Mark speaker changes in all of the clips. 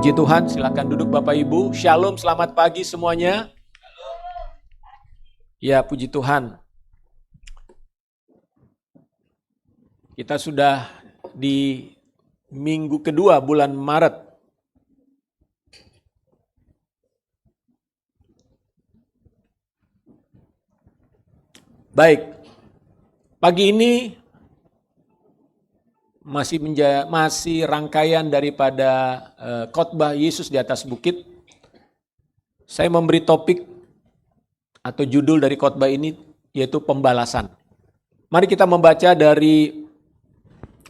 Speaker 1: Puji Tuhan, silakan duduk Bapak Ibu. Shalom, selamat pagi semuanya. Ya, puji Tuhan. Kita sudah di minggu kedua bulan Maret. Baik, pagi ini masih rangkaian daripada khotbah Yesus di atas bukit. Saya memberi topik atau judul dari khotbah ini yaitu pembalasan. Mari kita membaca dari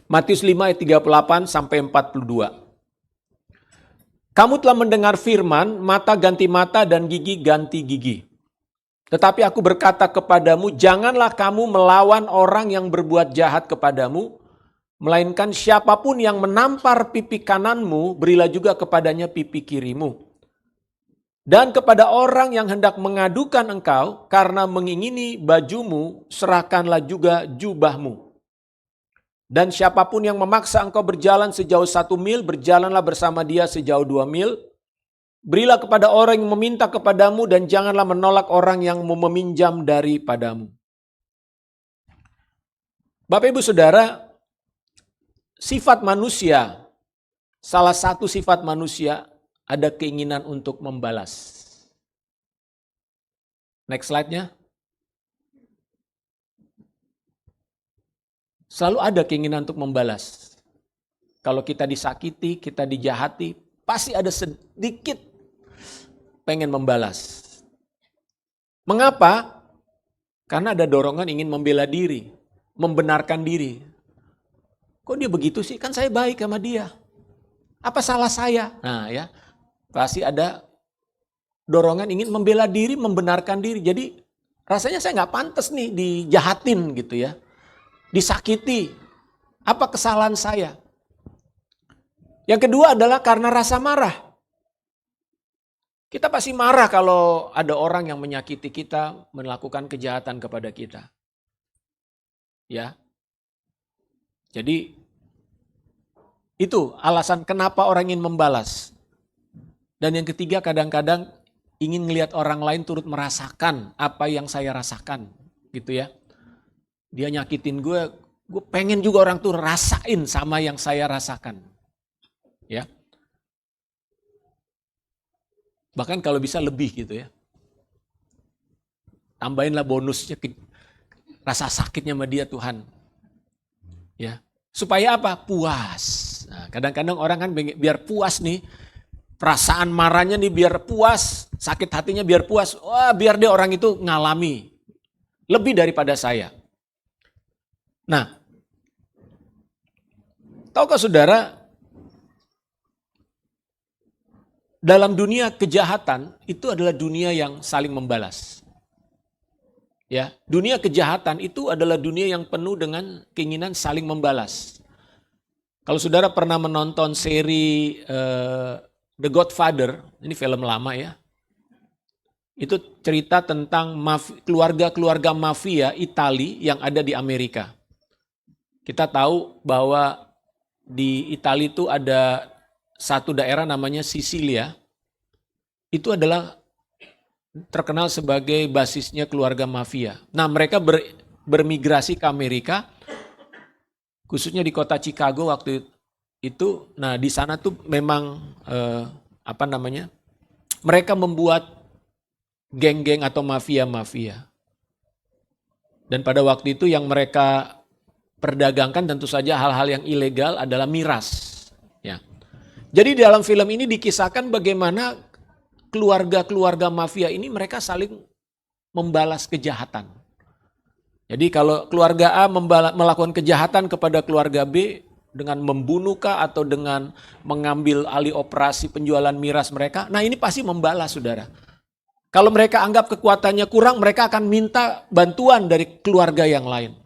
Speaker 1: Matius 5 ayat 38 sampai 42. Kamu telah mendengar firman, mata ganti mata dan gigi ganti gigi. Tetapi aku berkata kepadamu, janganlah kamu melawan orang yang berbuat jahat kepadamu, melainkan siapapun yang menampar pipi kananmu, berilah juga kepadanya pipi kirimu. Dan kepada orang yang hendak mengadukan engkau karena mengingini bajumu, serahkanlah juga jubahmu. Dan siapapun yang memaksa engkau berjalan sejauh 1 mil, berjalanlah bersama dia sejauh 2 mil. Berilah kepada orang yang meminta kepadamu dan janganlah menolak orang yang meminjam daripadamu. Bapak Ibu Saudara, sifat manusia, salah satu sifat manusia ada keinginan untuk membalas. Next slide-nya. Selalu ada keinginan untuk membalas. Kalau kita disakiti, kita dijahati, pasti ada sedikit pengen membalas. Mengapa? Karena ada dorongan ingin membela diri, membenarkan diri. Kok dia begitu sih? Kan saya baik sama dia. Apa salah saya? Nah ya, pasti ada dorongan ingin membela diri, membenarkan diri. Jadi rasanya saya nggak pantas nih dijahatin gitu ya. Disakiti. Apa kesalahan saya? Yang kedua adalah karena rasa marah. Kita pasti marah kalau ada orang yang menyakiti kita, melakukan kejahatan kepada kita. Ya. Jadi itu alasan kenapa orang ingin membalas. Dan yang ketiga kadang-kadang ingin melihat orang lain turut merasakan apa yang saya rasakan. Gitu ya. Dia nyakitin gue pengen juga orang tuh rasain sama yang saya rasakan. Ya. Bahkan kalau bisa lebih gitu ya. Tambahinlah bonusnya rasa sakitnya sama dia Tuhan. Ya. Supaya apa? Puas. Nah, kadang-kadang orang kan biar puas nih, perasaan marahnya nih biar puas, sakit hatinya biar puas. Wah, biar dia orang itu ngalami lebih daripada saya. Nah, tahukah saudara, dalam dunia kejahatan itu adalah dunia yang saling membalas. Ya, dunia kejahatan itu adalah dunia yang penuh dengan keinginan saling membalas. Kalau saudara pernah menonton seri The Godfather, ini film lama ya. Itu cerita tentang keluarga-keluarga mafia Itali yang ada di Amerika. Kita tahu bahwa di Italia itu ada satu daerah namanya Sisilia. Itu adalah terkenal sebagai basisnya keluarga mafia. Nah, mereka bermigrasi ke Amerika, khususnya di kota Chicago waktu itu. Nah, di sana tuh memang mereka membuat geng-geng atau mafia-mafia. Dan pada waktu itu yang mereka perdagangkan tentu saja hal-hal yang ilegal adalah miras. Ya. Jadi di dalam film ini dikisahkan bagaimana keluarga-keluarga mafia ini mereka saling membalas kejahatan. Jadi kalau keluarga A melakukan kejahatan kepada keluarga B dengan membunuh kah atau dengan mengambil alih operasi penjualan miras mereka, nah ini pasti membalas saudara. Kalau mereka anggap kekuatannya kurang, mereka akan minta bantuan dari keluarga yang lain.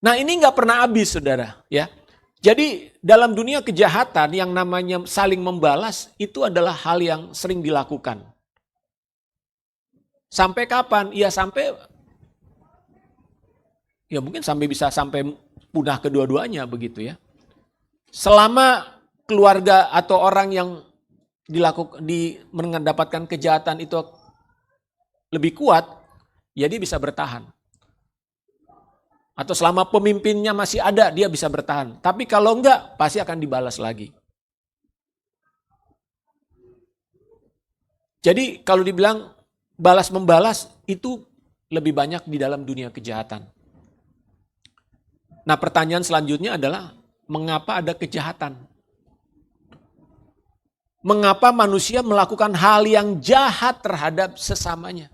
Speaker 1: Nah ini nggak pernah habis saudara ya. Jadi dalam dunia kejahatan yang namanya saling membalas itu adalah hal yang sering dilakukan. Sampai kapan? Ya mungkin bisa sampai punah kedua-duanya begitu ya. Selama keluarga atau orang yang mendapatkan kejahatan itu lebih kuat, ya dia bisa bertahan. Atau selama pemimpinnya masih ada, dia bisa bertahan. Tapi kalau enggak, pasti akan dibalas lagi. Jadi kalau dibilang balas-membalas, itu lebih banyak di dalam dunia kejahatan. Nah, pertanyaan selanjutnya adalah, mengapa ada kejahatan? Mengapa manusia melakukan hal yang jahat terhadap sesamanya?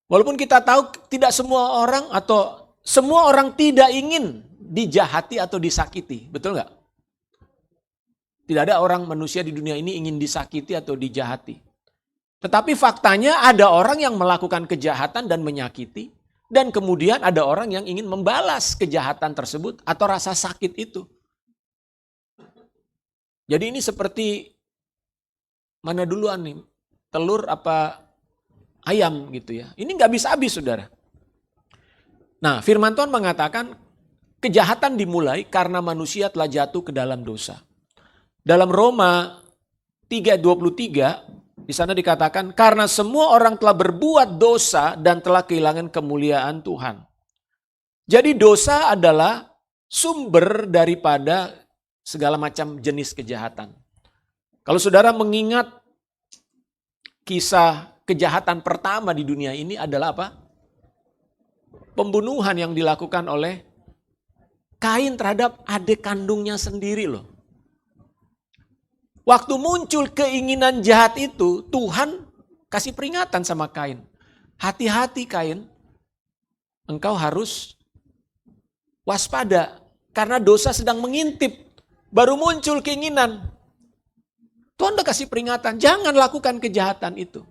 Speaker 1: Walaupun kita tahu tidak semua orang atau semua orang tidak ingin dijahati atau disakiti. Betul nggak? Tidak ada orang manusia di dunia ini ingin disakiti atau dijahati. Tetapi faktanya ada orang yang melakukan kejahatan dan menyakiti. Dan kemudian ada orang yang ingin membalas kejahatan tersebut atau rasa sakit itu. Jadi ini seperti mana duluan nih? Telur apa ayam gitu ya. Ini nggak bisa habis, saudara. Nah, firman Tuhan mengatakan kejahatan dimulai karena manusia telah jatuh ke dalam dosa. Dalam Roma 3:23 di sana dikatakan karena semua orang telah berbuat dosa dan telah kehilangan kemuliaan Tuhan. Jadi dosa adalah sumber daripada segala macam jenis kejahatan. Kalau saudara mengingat kisah kejahatan pertama di dunia ini adalah apa? Pembunuhan yang dilakukan oleh Kain terhadap adik kandungnya sendiri loh. Waktu muncul keinginan jahat itu, Tuhan kasih peringatan sama Kain. Hati-hati Kain, engkau harus waspada karena dosa sedang mengintip. Baru muncul keinginan. Tuhan udah kasih peringatan, jangan lakukan kejahatan itu.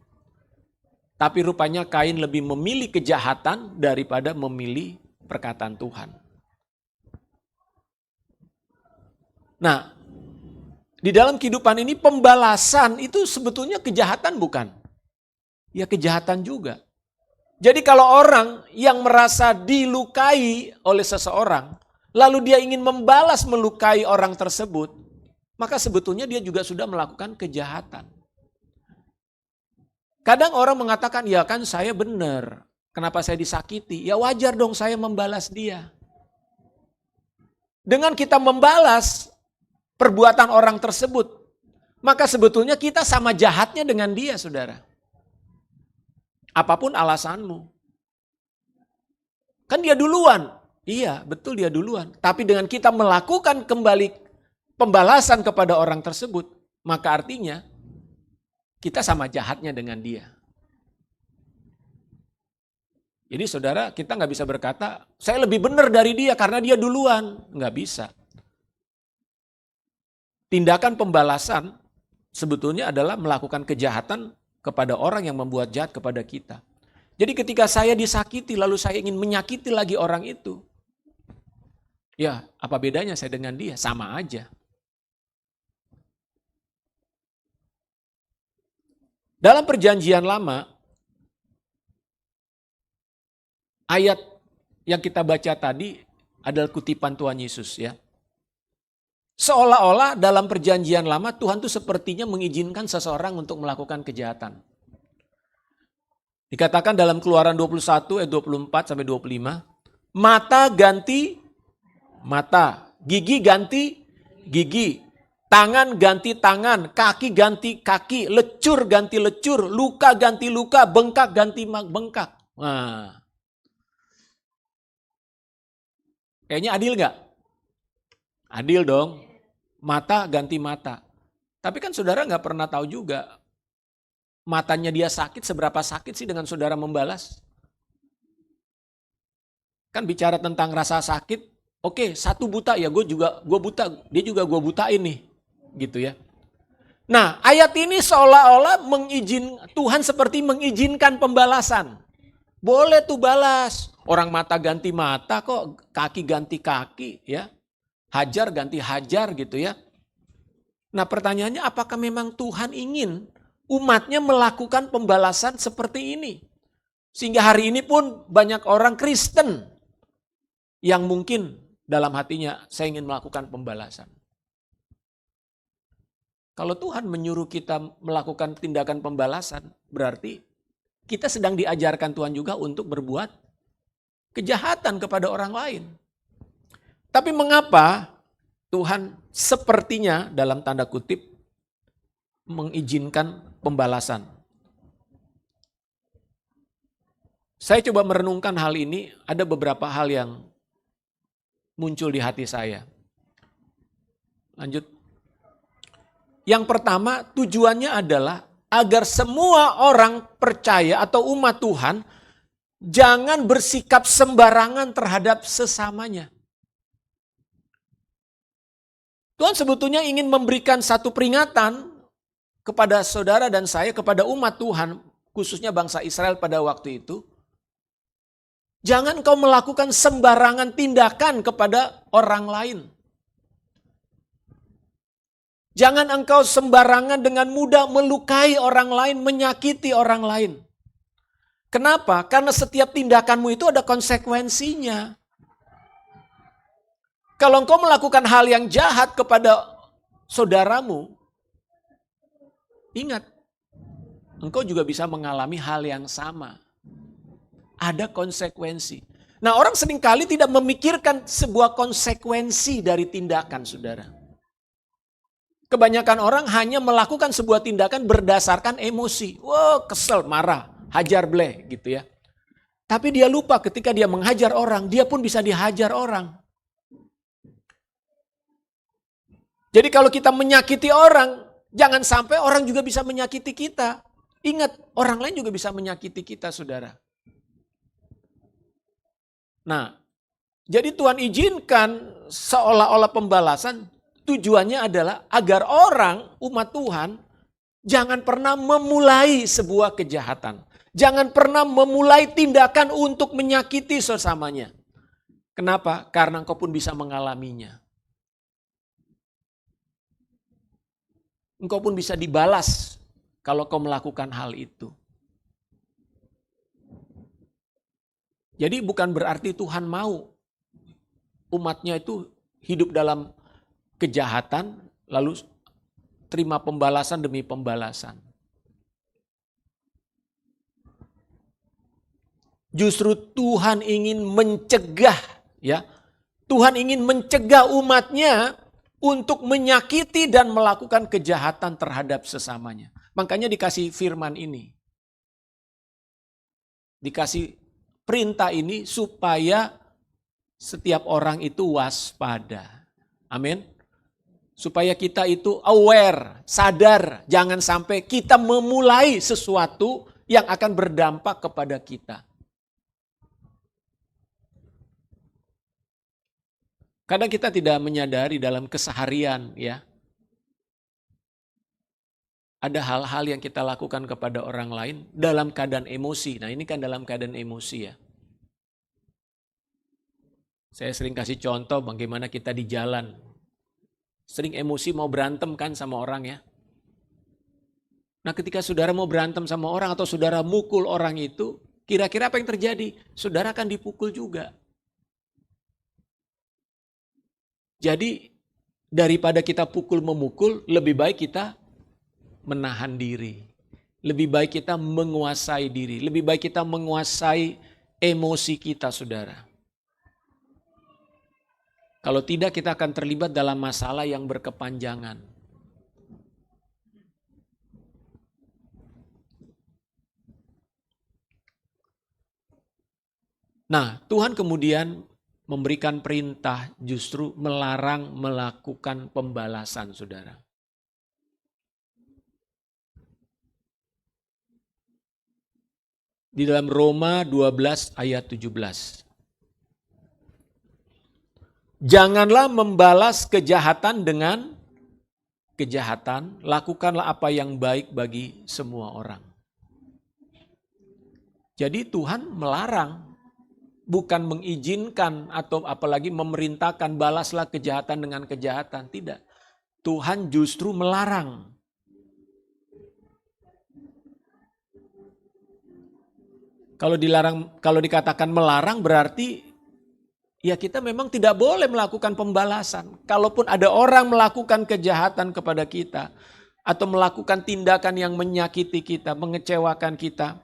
Speaker 1: Tapi rupanya Kain lebih memilih kejahatan daripada memilih perkataan Tuhan. Nah, di dalam kehidupan ini pembalasan itu sebetulnya kejahatan bukan? Ya kejahatan juga. Jadi kalau orang yang merasa dilukai oleh seseorang, lalu dia ingin membalas melukai orang tersebut, maka sebetulnya dia juga sudah melakukan kejahatan. Kadang orang mengatakan, ya kan saya benar, kenapa saya disakiti? Ya wajar dong saya membalas dia. Dengan kita membalas perbuatan orang tersebut, maka sebetulnya kita sama jahatnya dengan dia, saudara. Apapun alasanmu. Kan dia duluan. Iya, betul dia duluan. Tapi dengan kita melakukan kembali pembalasan kepada orang tersebut, maka artinya kita sama jahatnya dengan dia. Jadi saudara, kita nggak bisa berkata, saya lebih benar dari dia karena dia duluan. Nggak bisa. Tindakan pembalasan sebetulnya adalah melakukan kejahatan kepada orang yang membuat jahat kepada kita. Jadi ketika saya disakiti lalu saya ingin menyakiti lagi orang itu. Ya, apa bedanya saya dengan dia? Sama aja. Dalam perjanjian lama, ayat yang kita baca tadi adalah kutipan Tuhan Yesus ya. Seolah-olah dalam perjanjian lama Tuhan tuh sepertinya mengizinkan seseorang untuk melakukan kejahatan. Dikatakan dalam Keluaran 21 ayat 24 sampai 25, mata ganti mata, gigi ganti gigi, tangan ganti tangan, kaki ganti kaki, lecur ganti lecur, luka ganti luka, bengkak ganti bengkak. Nah, kayaknya adil nggak? Adil dong, mata ganti mata. Tapi kan saudara nggak pernah tahu juga, matanya dia sakit, seberapa sakit sih dengan saudara membalas? Kan bicara tentang rasa sakit, oke, satu buta ya gue buta, dia juga gue butain nih, gitu ya. Nah ayat ini seolah-olah Tuhan seperti mengizinkan pembalasan. Boleh tuh balas, orang mata ganti mata kok, kaki ganti kaki ya. Hajar ganti hajar gitu ya. Nah pertanyaannya apakah memang Tuhan ingin umatnya melakukan pembalasan seperti ini? Sehingga hari ini pun banyak orang Kristen yang mungkin dalam hatinya saya ingin melakukan pembalasan. Kalau Tuhan menyuruh kita melakukan tindakan pembalasan, berarti kita sedang diajarkan Tuhan juga untuk berbuat kejahatan kepada orang lain. Tapi mengapa Tuhan sepertinya dalam tanda kutip mengizinkan pembalasan? Saya coba merenungkan hal ini, ada beberapa hal yang muncul di hati saya. Lanjut. Yang pertama, tujuannya adalah agar semua orang percaya atau umat Tuhan jangan bersikap sembarangan terhadap sesamanya. Tuhan sebetulnya ingin memberikan satu peringatan kepada saudara dan saya, kepada umat Tuhan, khususnya bangsa Israel pada waktu itu. Jangan kau melakukan sembarangan tindakan kepada orang lain. Jangan engkau sembarangan dengan mudah melukai orang lain, menyakiti orang lain. Kenapa? Karena setiap tindakanmu itu ada konsekuensinya. Kalau engkau melakukan hal yang jahat kepada saudaramu, ingat, engkau juga bisa mengalami hal yang sama. Ada konsekuensi. Nah, orang seringkali tidak memikirkan sebuah konsekuensi dari tindakan, saudara. Kebanyakan orang hanya melakukan sebuah tindakan berdasarkan emosi. Wah, kesel, marah, hajar bleh gitu ya. Tapi dia lupa ketika dia menghajar orang, dia pun bisa dihajar orang. Jadi kalau kita menyakiti orang, jangan sampai orang juga bisa menyakiti kita. Ingat, orang lain juga bisa menyakiti kita, saudara. Nah, jadi Tuhan izinkan seolah-olah pembalasan, tujuannya adalah agar orang, umat Tuhan, jangan pernah memulai sebuah kejahatan. Jangan pernah memulai tindakan untuk menyakiti sesamanya. Kenapa? Karena engkau pun bisa mengalaminya. Engkau pun bisa dibalas kalau kau melakukan hal itu. Jadi bukan berarti Tuhan mau umatnya itu hidup dalam kejahatan lalu terima pembalasan demi pembalasan. Justru Tuhan ingin mencegah, ya. Tuhan ingin mencegah umatnya untuk menyakiti dan melakukan kejahatan terhadap sesamanya. Makanya dikasih firman ini. Dikasih perintah ini supaya setiap orang itu waspada. Amin. Supaya kita itu aware, sadar. Jangan sampai kita memulai sesuatu yang akan berdampak kepada kita. Kadang kita tidak menyadari dalam keseharian, ya. Ada hal-hal yang kita lakukan kepada orang lain dalam keadaan emosi. Nah, ini kan dalam keadaan emosi, ya. Saya sering kasih contoh bagaimana kita di jalan. Sering emosi mau berantem kan sama orang, ya. Nah, ketika saudara mau berantem sama orang atau saudara mukul orang itu, kira-kira apa yang terjadi? Saudara akan dipukul juga. Jadi daripada kita pukul memukul, lebih baik kita menahan diri. Lebih baik kita menguasai diri. Lebih baik kita menguasai emosi kita, saudara. Kalau tidak, kita akan terlibat dalam masalah yang berkepanjangan. Nah, Tuhan kemudian memberikan perintah justru melarang melakukan pembalasan, saudara. Di dalam Roma 12 ayat 17. Janganlah membalas kejahatan dengan kejahatan, lakukanlah apa yang baik bagi semua orang. Jadi Tuhan melarang, bukan mengizinkan atau apalagi memerintahkan balaslah kejahatan dengan kejahatan. Tidak. Tuhan justru melarang. Kalau dikatakan melarang berarti ya kita memang tidak boleh melakukan pembalasan. Kalaupun ada orang melakukan kejahatan kepada kita, atau melakukan tindakan yang menyakiti kita, mengecewakan kita,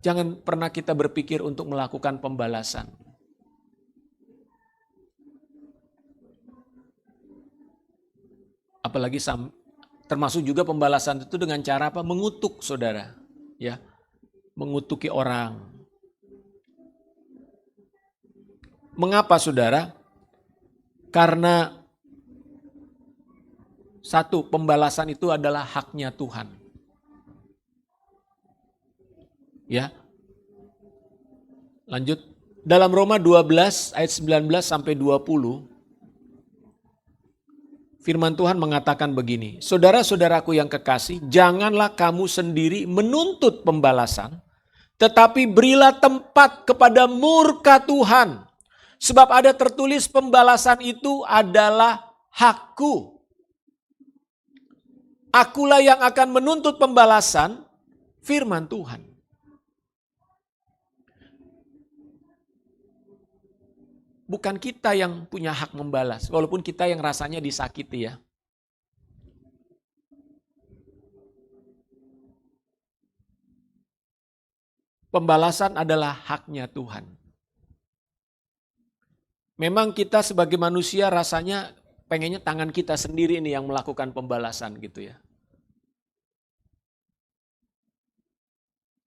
Speaker 1: jangan pernah kita berpikir untuk melakukan pembalasan. Apalagi termasuk juga pembalasan itu dengan cara apa? Mengutuk saudara, ya, mengutuki orang. Mengapa saudara? Karena satu, pembalasan itu adalah haknya Tuhan. Ya. Lanjut. Dalam Roma 12 ayat 19 sampai 20, firman Tuhan mengatakan begini, saudara-saudaraku yang kekasih, janganlah kamu sendiri menuntut pembalasan, tetapi berilah tempat kepada murka Tuhan. Sebab ada tertulis pembalasan itu adalah hakku. Akulah yang akan menuntut pembalasan, firman Tuhan. Bukan kita yang punya hak membalas, walaupun kita yang rasanya disakiti ya. Pembalasan adalah haknya Tuhan. Memang kita sebagai manusia rasanya pengennya tangan kita sendiri nih yang melakukan pembalasan gitu ya.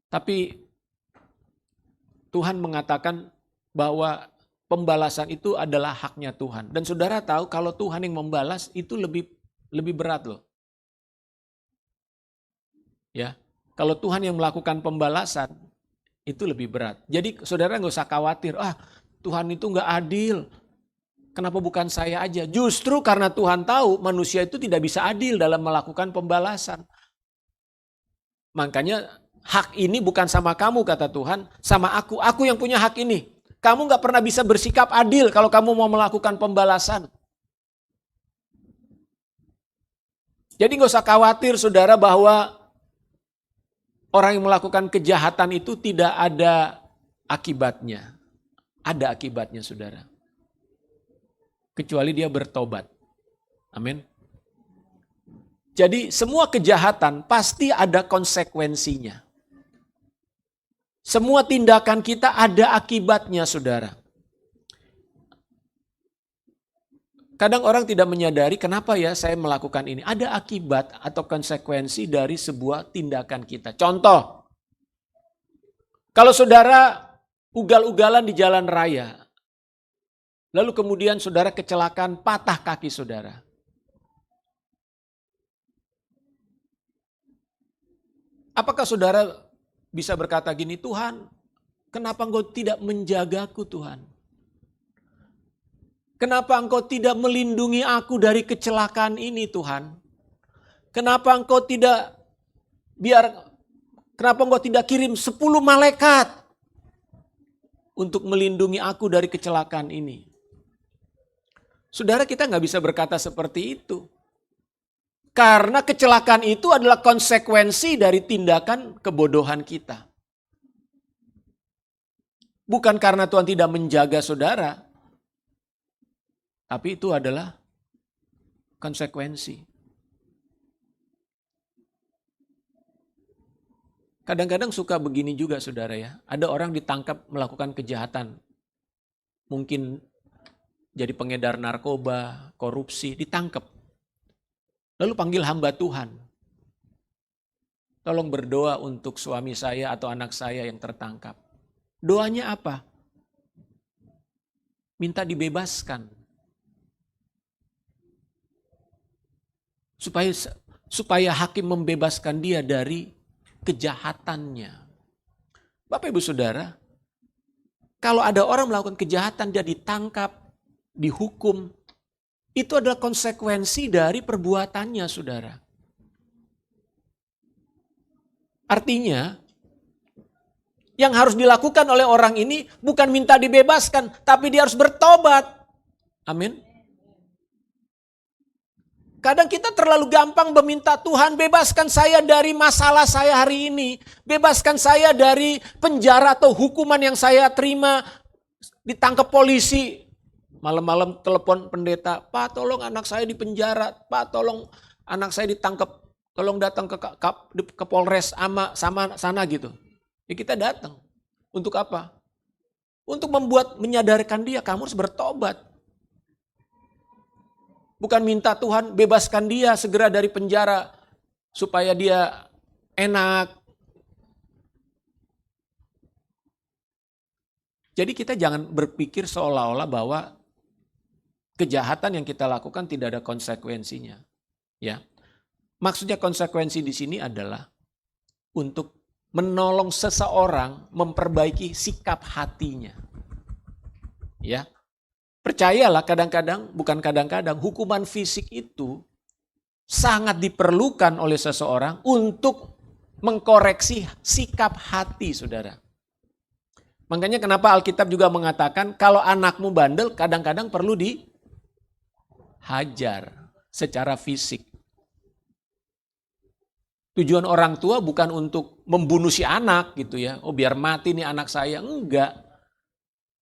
Speaker 1: Tapi Tuhan mengatakan bahwa pembalasan itu adalah haknya Tuhan. Dan saudara tahu kalau Tuhan yang membalas itu lebih berat loh. Ya, kalau Tuhan yang melakukan pembalasan itu lebih berat. Jadi saudara nggak usah khawatir, Tuhan itu nggak adil. Kenapa bukan saya aja? Justru karena Tuhan tahu manusia itu tidak bisa adil dalam melakukan pembalasan. Makanya hak ini bukan sama kamu kata Tuhan, sama aku. Aku yang punya hak ini. Kamu gak pernah bisa bersikap adil kalau kamu mau melakukan pembalasan. Jadi gak usah khawatir saudara bahwa orang yang melakukan kejahatan itu tidak ada akibatnya. Ada akibatnya saudara. Kecuali dia bertobat. Amin. Jadi semua kejahatan pasti ada konsekuensinya. Semua tindakan kita ada akibatnya saudara. Kadang orang tidak menyadari kenapa ya saya melakukan ini. Ada akibat atau konsekuensi dari sebuah tindakan kita. Contoh, kalau saudara ugal-ugalan di jalan raya, lalu kemudian saudara kecelakaan patah kaki saudara. Apakah saudara bisa berkata gini, Tuhan, kenapa engkau tidak menjagaku Tuhan? Kenapa engkau tidak melindungi aku dari kecelakaan ini Tuhan? Kenapa engkau tidak kirim 10 malaikat untuk melindungi aku dari kecelakaan ini? Saudara, kita nggak bisa berkata seperti itu. Karena kecelakaan itu adalah konsekuensi dari tindakan kebodohan kita. Bukan karena Tuhan tidak menjaga saudara, tapi itu adalah konsekuensi. Kadang-kadang suka begini juga saudara ya. Ada orang ditangkap melakukan kejahatan. Mungkin jadi pengedar narkoba, korupsi, ditangkap. Lalu panggil hamba Tuhan. Tolong berdoa untuk suami saya atau anak saya yang tertangkap. Doanya apa? Minta dibebaskan. Supaya hakim membebaskan dia dari kejahatannya. Bapak Ibu Saudara, kalau ada orang melakukan kejahatan dia ditangkap, dihukum, itu adalah konsekuensi dari perbuatannya, saudara. Artinya, yang harus dilakukan oleh orang ini bukan minta dibebaskan, tapi dia harus bertobat. Amin. Kadang kita terlalu gampang meminta Tuhan bebaskan saya dari masalah saya hari ini. Bebaskan saya dari penjara atau hukuman yang saya terima, ditangkap polisi. Malam-malam telepon pendeta, Pak tolong anak saya di penjara, Pak tolong anak saya ditangkap, tolong datang ke Polres sama sana gitu. Ya kita datang. Untuk apa? Untuk menyadarkan dia, kamu harus bertobat. Bukan minta Tuhan bebaskan dia segera dari penjara supaya dia enak. Jadi kita jangan berpikir seolah-olah bahwa kejahatan yang kita lakukan tidak ada konsekuensinya. Ya. Maksudnya konsekuensi di sini adalah untuk menolong seseorang memperbaiki sikap hatinya. Ya. Percayalah kadang-kadang, bukan kadang-kadang, hukuman fisik itu sangat diperlukan oleh seseorang untuk mengkoreksi sikap hati, saudara. Makanya kenapa Alkitab juga mengatakan kalau anakmu bandel kadang-kadang perlu dihajar secara fisik. Tujuan orang tua bukan untuk membunuh si anak gitu ya. Oh biar mati nih anak saya. Enggak.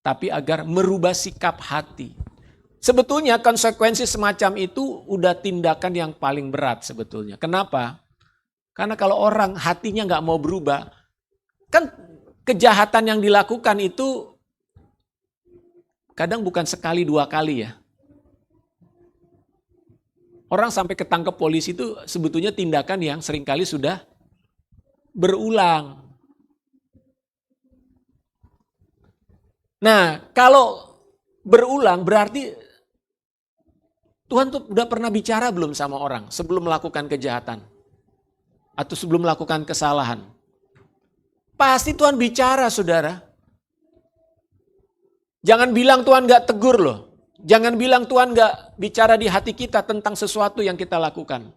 Speaker 1: Tapi agar merubah sikap hati. Sebetulnya konsekuensi semacam itu udah tindakan yang paling berat sebetulnya. Kenapa? Karena kalau orang hatinya nggak mau berubah, kan kejahatan yang dilakukan itu kadang bukan sekali dua kali ya. Orang sampai ketangkep polisi itu sebetulnya tindakan yang seringkali sudah berulang. Nah, kalau berulang berarti Tuhan tuh udah pernah bicara belum sama orang sebelum melakukan kejahatan? Atau sebelum melakukan kesalahan? Pasti Tuhan bicara, saudara. Jangan bilang Tuhan gak tegur loh. Jangan bilang Tuhan gak bicara di hati kita tentang sesuatu yang kita lakukan.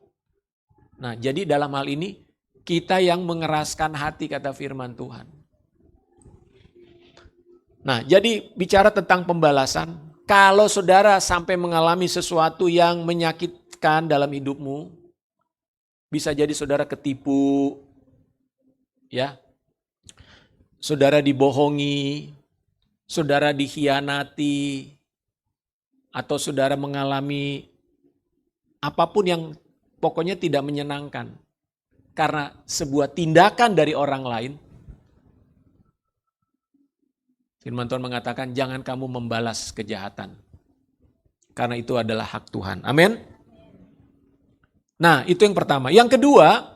Speaker 1: Nah, jadi dalam hal ini kita yang mengeraskan hati kata firman Tuhan. Nah, jadi bicara tentang pembalasan. Kalau saudara sampai mengalami sesuatu yang menyakitkan dalam hidupmu, bisa jadi saudara ketipu, ya. Saudara dibohongi, saudara dikhianati, atau saudara mengalami apapun yang pokoknya tidak menyenangkan. Karena sebuah tindakan dari orang lain, firman Tuhan mengatakan jangan kamu membalas kejahatan. Karena itu adalah hak Tuhan. Amin. Nah itu yang pertama. Yang kedua,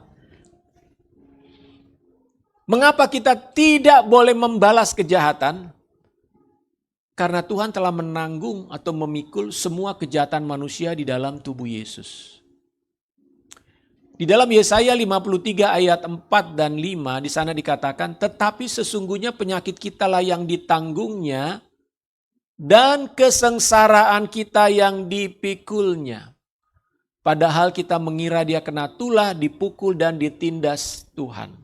Speaker 1: mengapa kita tidak boleh membalas kejahatan? Karena Tuhan telah menanggung atau memikul semua kejahatan manusia di dalam tubuh Yesus. Di dalam Yesaya 53 ayat 4 dan 5 di sana dikatakan, tetapi sesungguhnya penyakit kita lah yang ditanggungnya dan kesengsaraan kita yang dipikulnya. Padahal kita mengira dia kena tulah, dipukul dan ditindas Tuhan.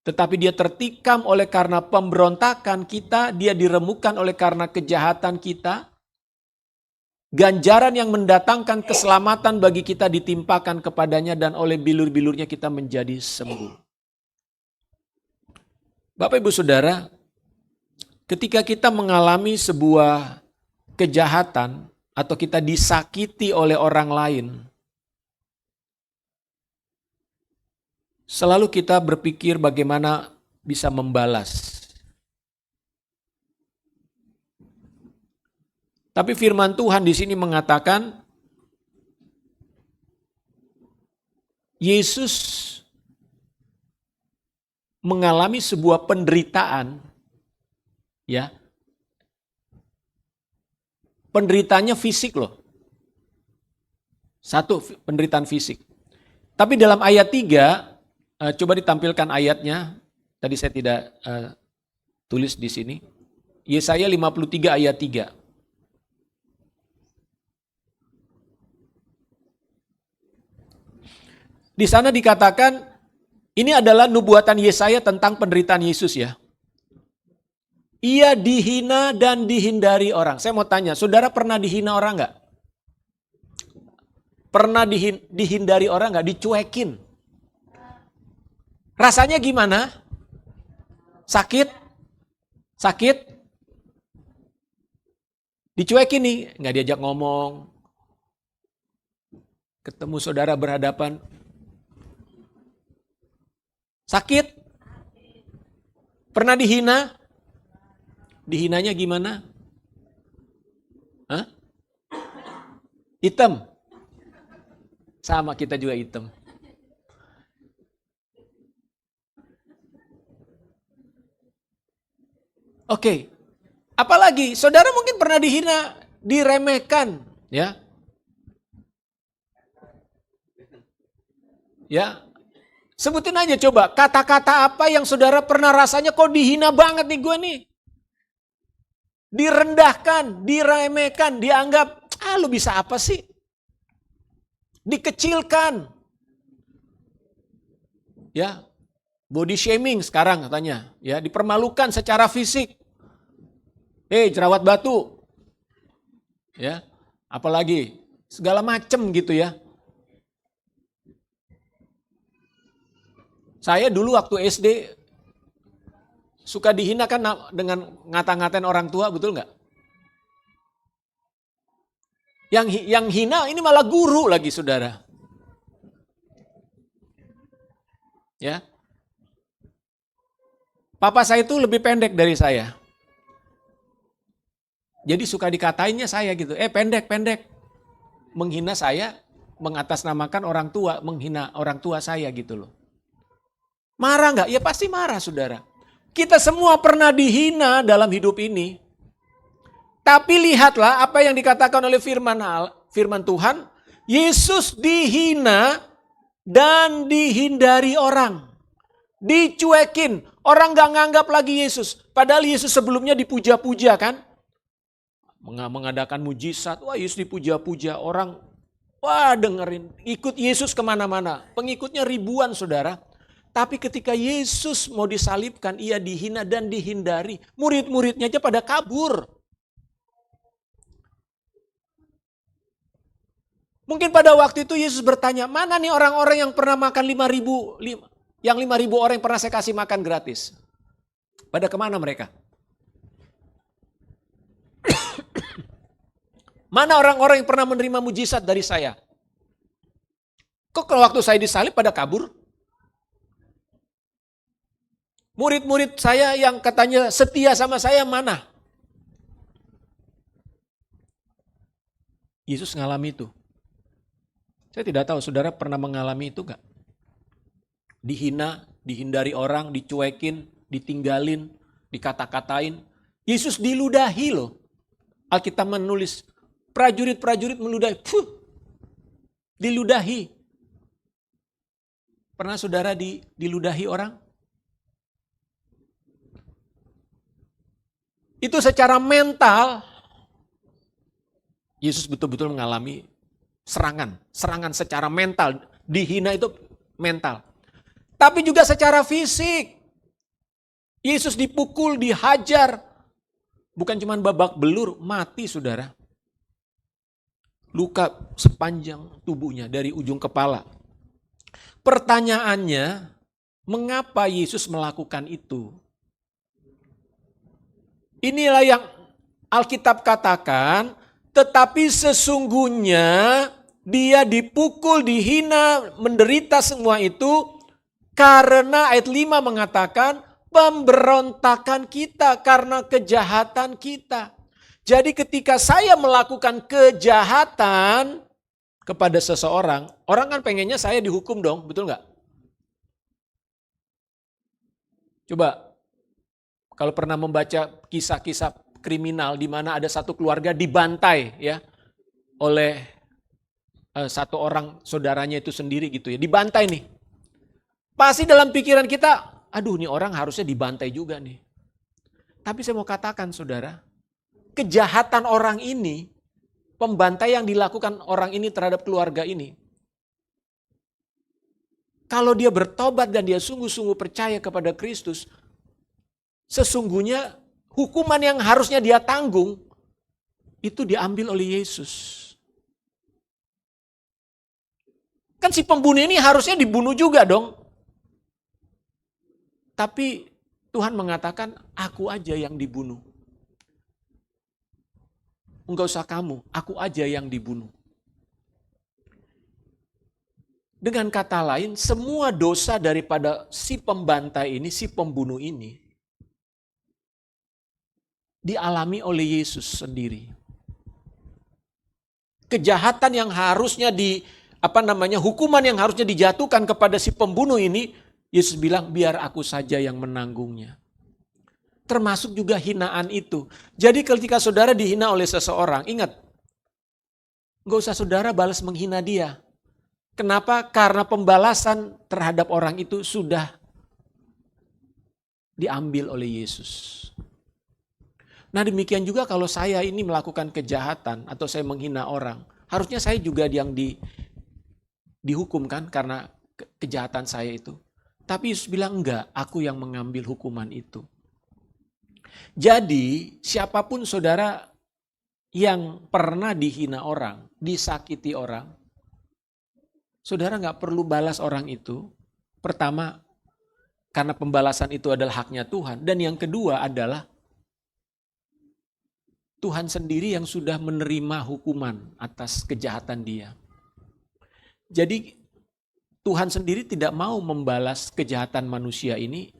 Speaker 1: Tetapi dia tertikam oleh karena pemberontakan kita, dia diremukkan oleh karena kejahatan kita. Ganjaran yang mendatangkan keselamatan bagi kita ditimpakan kepadanya dan oleh bilur-bilurnya kita menjadi sembuh. Bapak Ibu Saudara, ketika kita mengalami sebuah kejahatan atau kita disakiti oleh orang lain, selalu kita berpikir bagaimana bisa membalas. Tapi firman Tuhan di sini mengatakan Yesus mengalami sebuah penderitaan, ya. Penderitaannya fisik loh. Satu, penderitaan fisik. Tapi dalam ayat 3, coba ditampilkan ayatnya. Tadi saya tidak tulis di sini. Yesaya 53 ayat 3. Di sana dikatakan, ini adalah nubuatan Yesaya tentang penderitaan Yesus ya. Ia dihina dan dihindari orang. Saya mau tanya, saudara pernah dihina orang enggak? Pernah dihindari orang enggak? Dicuekin. Rasanya gimana? Sakit? Sakit? Dicuekin nih, nggak diajak ngomong. Ketemu saudara berhadapan. Sakit? Pernah dihina? Dihinanya gimana? Hah? Hitam? Sama, kita juga hitam. Oke. Apalagi, saudara mungkin pernah dihina, diremehkan, ya. Ya. Sebutin aja coba, kata-kata apa yang saudara pernah rasanya kok dihina banget nih gue nih. Direndahkan, diremehkan, dianggap, lu bisa apa sih? Dikecilkan. Ya, body shaming sekarang katanya, ya, dipermalukan secara fisik. Jerawat batu. Ya, apalagi segala macem gitu ya. Saya dulu waktu SD suka dihina kan dengan ngata-ngatain orang tua, betul nggak? Yang hina ini malah guru lagi, saudara. Ya. Papa saya itu lebih pendek dari saya. Jadi suka dikatainnya saya gitu, pendek. Menghina saya, mengatasnamakan orang tua, menghina orang tua saya gitu loh. Marah nggak? Ya pasti marah, saudara. Kita semua pernah dihina dalam hidup ini. Tapi lihatlah apa yang dikatakan oleh firman Tuhan. Yesus dihina dan dihindari orang. Dicuekin. Orang gak nganggap lagi Yesus. Padahal Yesus sebelumnya dipuja-puja kan. Mengadakan mujizat. Wah, Yesus dipuja-puja. Orang, dengerin. Ikut Yesus kemana-mana. Pengikutnya ribuan, saudara. Tapi ketika Yesus mau disalibkan, ia dihina dan dihindari. Murid-muridnya aja pada kabur. Mungkin pada waktu itu Yesus bertanya, mana nih orang-orang yang pernah makan 5.000, yang 5.000 orang yang pernah saya kasih makan gratis? Pada kemana mereka? Mana orang-orang yang pernah menerima mujizat dari saya? Kok kalau waktu saya disalib pada kabur? Murid-murid saya yang katanya setia sama saya mana? Yesus ngalami itu. Saya tidak tahu saudara pernah mengalami itu gak? Dihina, dihindari orang, dicuekin, ditinggalin, dikata-katain. Yesus diludahi loh. Alkitab menulis, prajurit-prajurit meludahi. Diludahi. Pernah saudara diludahi orang? Itu secara mental, Yesus betul-betul mengalami serangan secara mental. Dihina itu mental. Tapi juga secara fisik. Yesus dipukul, dihajar. Bukan cuma babak belur, mati saudara. Luka sepanjang tubuhnya dari ujung kepala. Pertanyaannya, mengapa Yesus melakukan itu? Inilah yang Alkitab katakan, tetapi sesungguhnya dia dipukul, dihina, menderita semua itu karena ayat 5 mengatakan pemberontakan kita karena kejahatan kita. Jadi ketika saya melakukan kejahatan kepada seseorang, orang kan pengennya saya dihukum dong, betul nggak? Coba. Kalau pernah membaca kisah-kisah kriminal di mana ada satu keluarga dibantai ya oleh satu orang saudaranya itu sendiri gitu ya, dibantai nih. Pasti dalam pikiran kita, aduh nih orang harusnya dibantai juga nih. Tapi saya mau katakan saudara, kejahatan orang ini, pembantaian yang dilakukan orang ini terhadap keluarga ini, kalau dia bertobat dan dia sungguh-sungguh percaya kepada Kristus, sesungguhnya hukuman yang harusnya dia tanggung itu diambil oleh Yesus. Kan si pembunuh ini harusnya dibunuh juga dong. Tapi Tuhan mengatakan aku aja yang dibunuh. enggak usah kamu, aku aja yang dibunuh. Dengan kata lain, semua dosa daripada si pembantai ini, si pembunuh ini, dialami oleh Yesus sendiri. Kejahatan yang harusnya hukuman yang harusnya dijatuhkan kepada si pembunuh ini, Yesus bilang, biar aku saja yang menanggungnya. Termasuk juga hinaan itu. Jadi ketika saudara dihina oleh seseorang, ingat, enggak usah saudara balas menghina dia. Kenapa? Karena pembalasan terhadap orang itu sudah diambil oleh Yesus. Nah demikian juga kalau saya ini melakukan kejahatan atau saya menghina orang, harusnya saya juga yang dihukum kan karena kejahatan saya itu. Tapi Yesus bilang enggak, aku yang mengambil hukuman itu. Jadi siapapun saudara yang pernah dihina orang, disakiti orang, saudara nggak perlu balas orang itu. Pertama, karena pembalasan itu adalah haknya Tuhan. Dan yang kedua adalah Tuhan sendiri yang sudah menerima hukuman atas kejahatan dia. Jadi Tuhan sendiri tidak mau membalas kejahatan manusia ini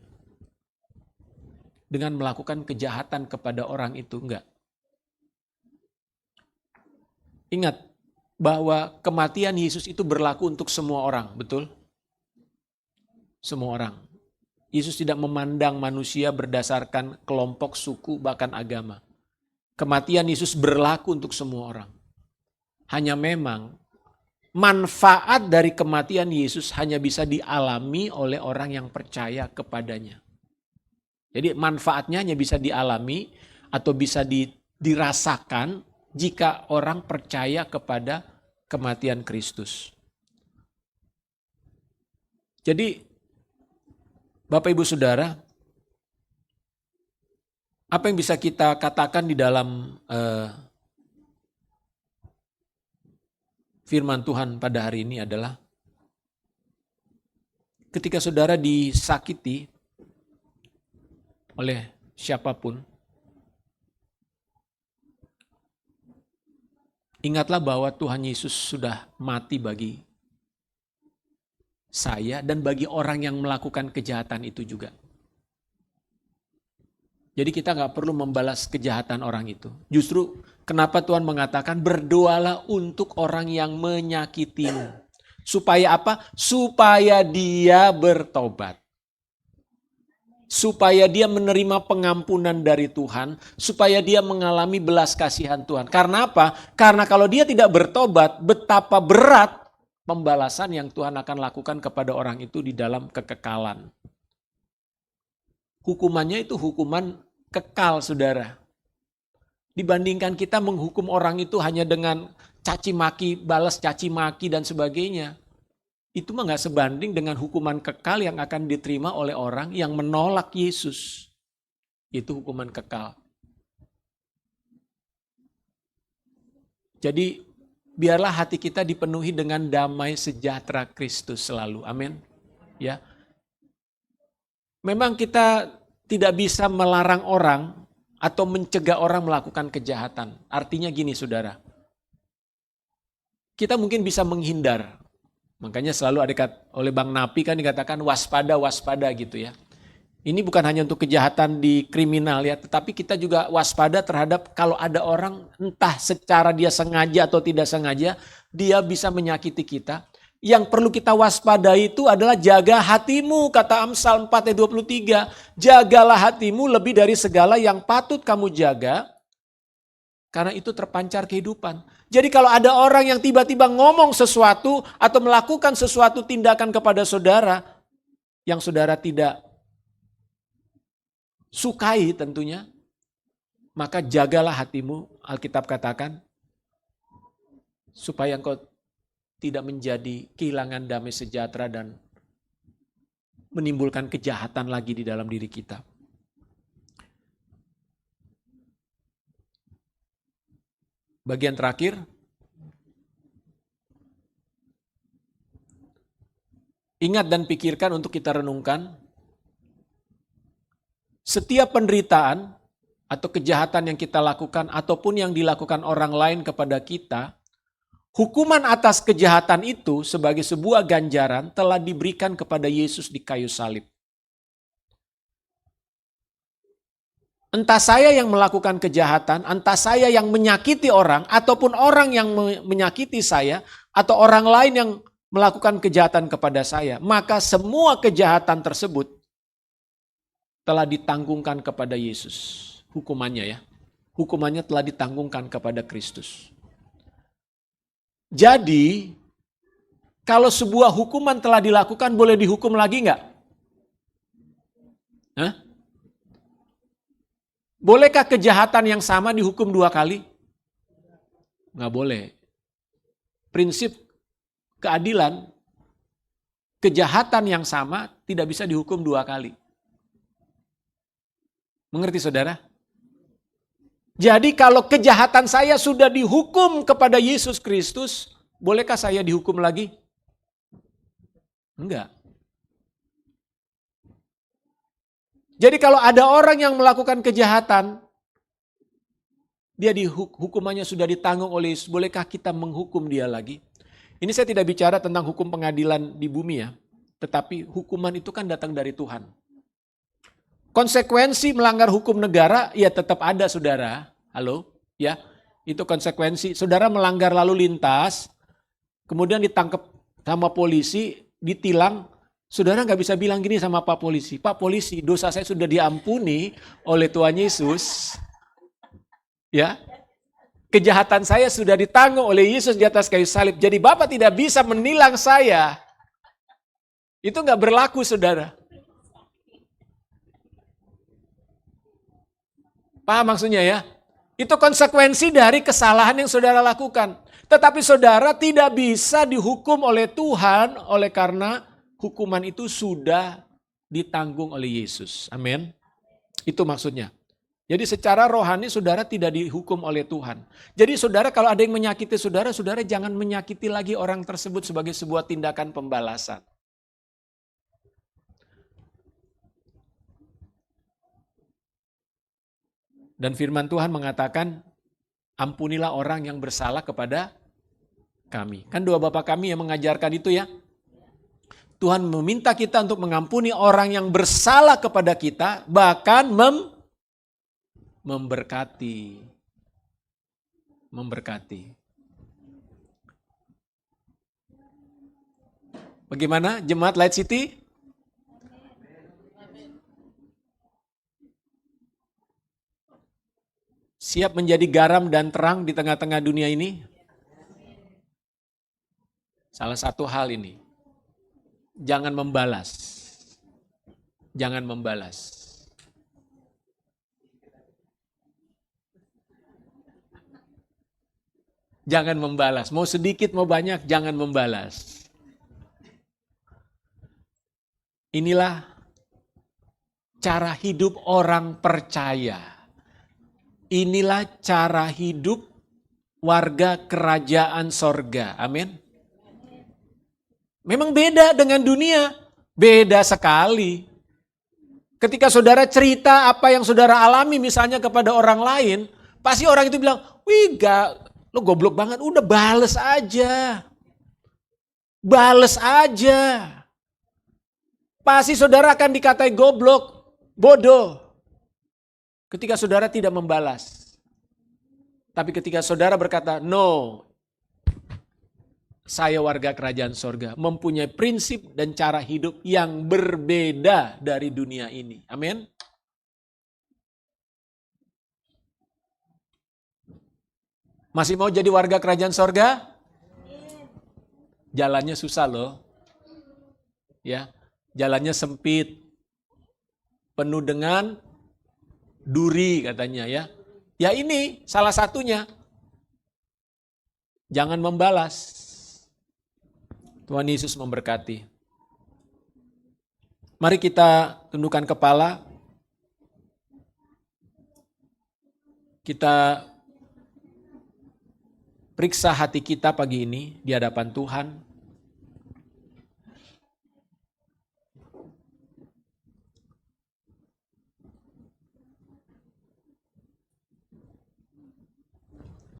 Speaker 1: dengan melakukan kejahatan kepada orang itu, enggak. Ingat bahwa kematian Yesus itu berlaku untuk semua orang, betul? Semua orang. Yesus tidak memandang manusia berdasarkan kelompok, suku, bahkan agama. Kematian Yesus berlaku untuk semua orang. Hanya memang manfaat dari kematian Yesus hanya bisa dialami oleh orang yang percaya kepadanya. Jadi manfaatnya hanya bisa dialami atau bisa dirasakan jika orang percaya kepada kematian Kristus. Jadi Bapak Ibu Saudara, apa yang bisa kita katakan di dalam firman Tuhan pada hari ini adalah ketika saudara disakiti oleh siapapun, ingatlah bahwa Tuhan Yesus sudah mati bagi saya dan bagi orang yang melakukan kejahatan itu juga. Jadi kita nggak perlu membalas kejahatan orang itu. Justru kenapa Tuhan mengatakan berdoalah untuk orang yang menyakitimu. Supaya apa? Supaya dia bertobat. Supaya dia menerima pengampunan dari Tuhan. Supaya dia mengalami belas kasihan Tuhan. Karena apa? Karena kalau dia tidak bertobat, betapa berat pembalasan yang Tuhan akan lakukan kepada orang itu di dalam kekekalan. Hukumannya itu hukuman kekal, saudara. Dibandingkan kita menghukum orang itu hanya dengan caci maki, balas caci maki dan sebagainya. Itu mah gak sebanding dengan hukuman kekal yang akan diterima oleh orang yang menolak Yesus. Itu hukuman kekal. Jadi biarlah hati kita dipenuhi dengan damai sejahtera Kristus selalu. Amin. Ya. Memang kita tidak bisa melarang orang atau mencegah orang melakukan kejahatan. Artinya gini saudara, kita mungkin bisa menghindar. Makanya selalu ada oleh Bang Napi kan dikatakan waspada, waspada gitu ya. Ini bukan hanya untuk kejahatan di kriminal ya, tetapi kita juga waspada terhadap kalau ada orang entah secara dia sengaja atau tidak sengaja, dia bisa menyakiti kita. Yang perlu kita waspadai itu adalah jaga hatimu, kata Amsal 4 ayat 23. Jagalah hatimu lebih dari segala yang patut kamu jaga, karena itu terpancar kehidupan. Jadi kalau ada orang yang tiba-tiba ngomong sesuatu atau melakukan sesuatu tindakan kepada saudara, yang saudara tidak sukai tentunya, maka jagalah hatimu, Alkitab katakan, supaya engkau tidak menjadi kehilangan damai sejahtera dan menimbulkan kejahatan lagi di dalam diri kita. Bagian terakhir, ingat dan pikirkan untuk kita renungkan, setiap penderitaan atau kejahatan yang kita lakukan ataupun yang dilakukan orang lain kepada kita, hukuman atas kejahatan itu sebagai sebuah ganjaran telah diberikan kepada Yesus di kayu salib. Entah saya yang melakukan kejahatan, entah saya yang menyakiti orang, ataupun orang yang menyakiti saya, atau orang lain yang melakukan kejahatan kepada saya, maka semua kejahatan tersebut telah ditanggungkan kepada Yesus. Hukumannya ya, hukumannya telah ditanggungkan kepada Kristus. Jadi, kalau sebuah hukuman telah dilakukan, boleh dihukum lagi enggak? Hah? Bolehkah kejahatan yang sama dihukum 2 kali? Nggak boleh. Prinsip keadilan, kejahatan yang sama tidak bisa dihukum 2 kali. Mengerti saudara? Jadi kalau kejahatan saya sudah dihukum kepada Yesus Kristus, bolehkah saya dihukum lagi? Enggak. Jadi kalau ada orang yang melakukan kejahatan, dia hukumannya sudah ditanggung oleh Yesus, bolehkah kita menghukum dia lagi? Ini saya tidak bicara tentang hukum pengadilan di bumi ya, tetapi hukuman itu kan datang dari Tuhan. Konsekuensi melanggar hukum negara, ya tetap ada saudara. Halo, ya itu konsekuensi. Saudara melanggar lalu lintas, kemudian ditangkap sama polisi, ditilang. Saudara nggak bisa bilang gini sama Pak Polisi, Pak Polisi, dosa saya sudah diampuni oleh Tuhan Yesus. Ya, kejahatan saya sudah ditanggung oleh Yesus di atas kayu salib. Jadi Bapak tidak bisa menilang saya. Itu nggak berlaku, saudara. Paham maksudnya ya? Itu konsekuensi dari kesalahan yang saudara lakukan. Tetapi saudara tidak bisa dihukum oleh Tuhan oleh karena hukuman itu sudah ditanggung oleh Yesus. Amin. Itu maksudnya. Jadi secara rohani saudara tidak dihukum oleh Tuhan. Jadi saudara kalau ada yang menyakiti saudara, saudara jangan menyakiti lagi orang tersebut sebagai sebuah tindakan pembalasan. Dan firman Tuhan mengatakan, ampunilah orang yang bersalah kepada kami. Kan doa Bapa kami yang mengajarkan itu ya. Tuhan meminta kita untuk mengampuni orang yang bersalah kepada kita, bahkan memberkati. Bagaimana jemaat Light City? Siap menjadi garam dan terang di tengah-tengah dunia ini? Salah satu hal ini. Jangan membalas. Jangan membalas. Jangan membalas. Mau sedikit mau banyak, jangan membalas. Inilah cara hidup orang percaya. Inilah cara hidup warga kerajaan sorga. Amin. Memang beda dengan dunia, beda sekali. Ketika saudara cerita apa yang saudara alami misalnya kepada orang lain, pasti orang itu bilang, wih gak, lo goblok banget, udah bales aja. Bales aja. Pasti saudara akan dikatai goblok, bodoh. Ketika saudara tidak membalas. Tapi ketika saudara berkata, no, saya warga kerajaan sorga, mempunyai prinsip dan cara hidup yang berbeda dari dunia ini. Amin. Masih mau jadi warga kerajaan sorga? Jalannya susah loh. Ya, jalannya sempit. Penuh dengan duri katanya ya. Ya ini salah satunya. Jangan membalas. Tuhan Yesus memberkati. Mari kita tundukkan kepala. Kita periksa hati kita pagi ini di hadapan Tuhan.